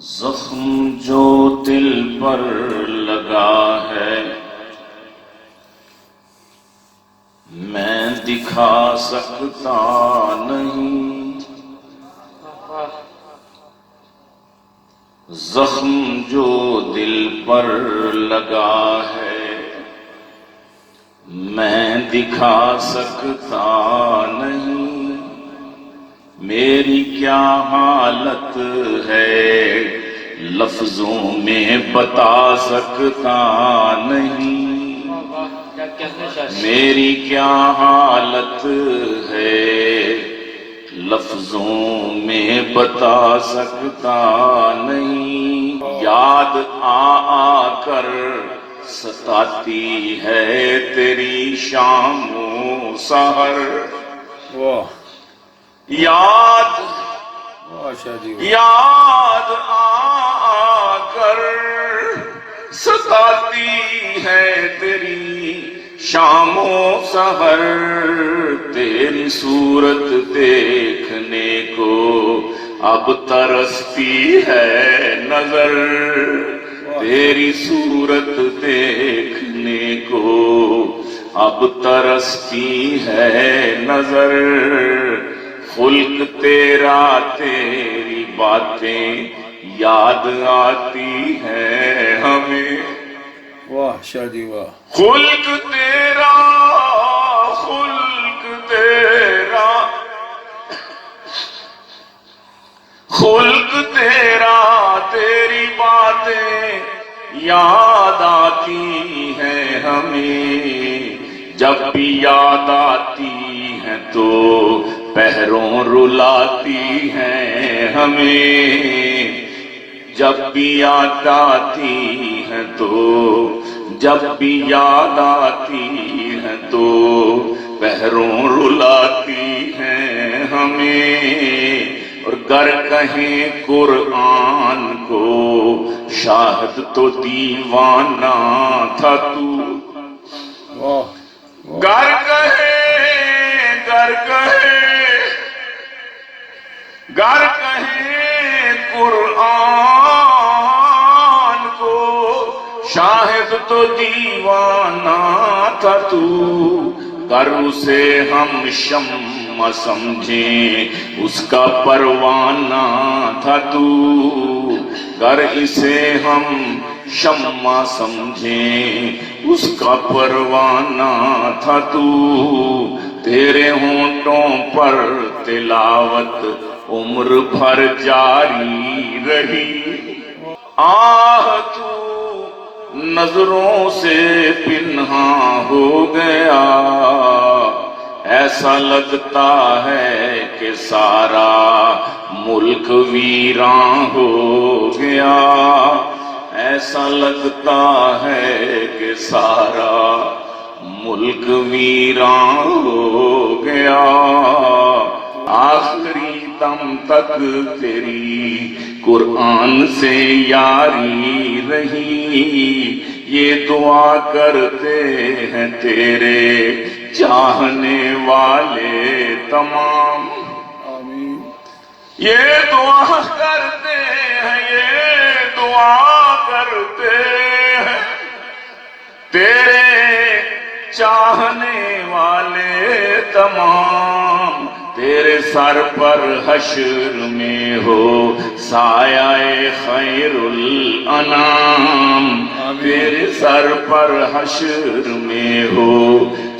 زخم جو دل پر لگا ہے میں دکھا سکتا نہیں، زخم جو دل پر لگا ہے میں دکھا سکتا نہیں، میری کیا حالت ہے لفظوں میں بتا سکتا نہیں، میری کیا حالت ہے لفظوں میں بتا سکتا نہیں، یاد آ کر ستاتی ہے تیری شام و سحر، یاد آ کر ستاتی ہے تیری شام و سحر، تیری صورت دیکھنے کو اب ترستی ہے نظر، تیری صورت دیکھنے کو اب ترستی ہے نظر، خلق تیرا تیری باتیں یاد آتی ہیں ہمیں، واہ شاہ جی واہ، خلق تیرا تیری باتیں یاد آتی ہیں ہمیں، جب بھی یاد آتی ہیں تو پہروں رلاتی ہیں ہمیں، جب بھی یاد آتی ہیں تو پہروں رلاتی ہیں ہمیں، اور گر کہیں قرآن کو شاہد تو دیوانہ تھا تو، گر کہیں قرآن کو شاہد تو دیوانہ تھا تو، گر اسے ہم شمع سمجھیں اس کا پروانہ تھا تو، گر اسے ہم شمع سمجھیں اس کا پروانہ تھا تو، تیرے ہونٹوں پر تلاوت عمر بھر جاری رہی، آہ تو نظروں سے پنہاں ہو گیا، ایسا لگتا ہے کہ سارا ملک ویراں ہو گیا، ایسا لگتا ہے کہ سارا ملک ویراں ہو گیا، آخری دم تک تیری قرآن سے یاری رہی، یہ دعا کرتے ہیں تیرے چاہنے والے تمام، یہ دعا کرتے ہیں تیرے چاہنے والے تمام، تیرے سر پر حشر میں ہو سایہ خیر الانام، تیرے سر پر حشر میں ہو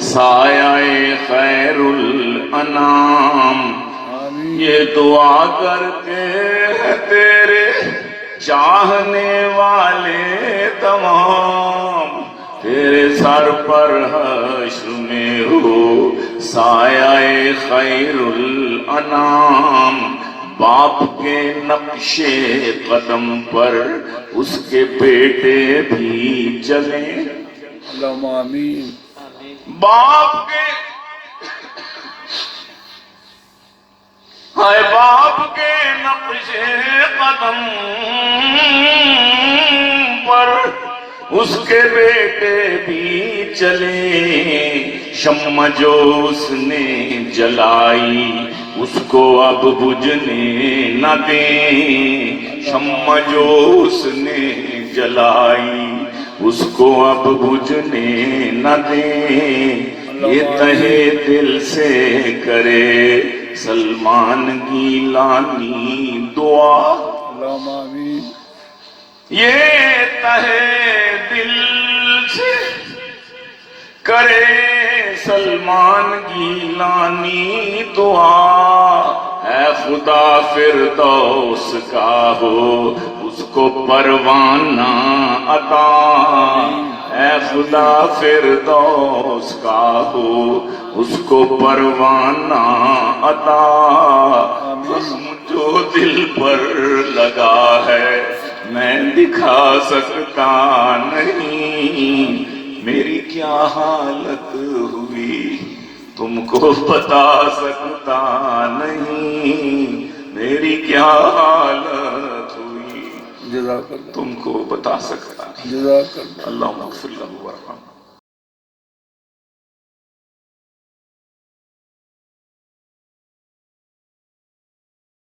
سایہ خیر الانام، یہ دعا کرتے ہیں تیرے چاہنے والے تمام، تیرے سر پر حشر میں ہو سایہ خیر الانام، باپ کے نقش قدم پر اس کے بیٹے بھی چلیں، اللہم آمین، باپ کے نقش قدم پر اس کے بیٹے بھی چلے، شمع جو اس نے جلائی اس کو اب بجھنے نہ دیں، شمع جو اس نے جلائی اس کو اب بجھنے نہ دیں، یہ تہے دل سے کرے سلمان گیلانی دعا، اللہم آمین، یہ تہے دل سے کرے سلمان گیلانی دعا، اے خدا فردوس کا ہو اس کو پروانہ عطا، اے خدا فردوس کا ہو اس کو پروانہ عطا، رسم جو دل پر لگا ہے میں دکھا سکتا نہیں، میری کیا حالت ہوئی تم کو بتا سکتا نہیں، میری کیا حالت ہوئی جزاک اللہ، تم کو بتا سکتا نہیں۔ جزاک اللہ۔ اللہم اغفر لہ وارحمہ۔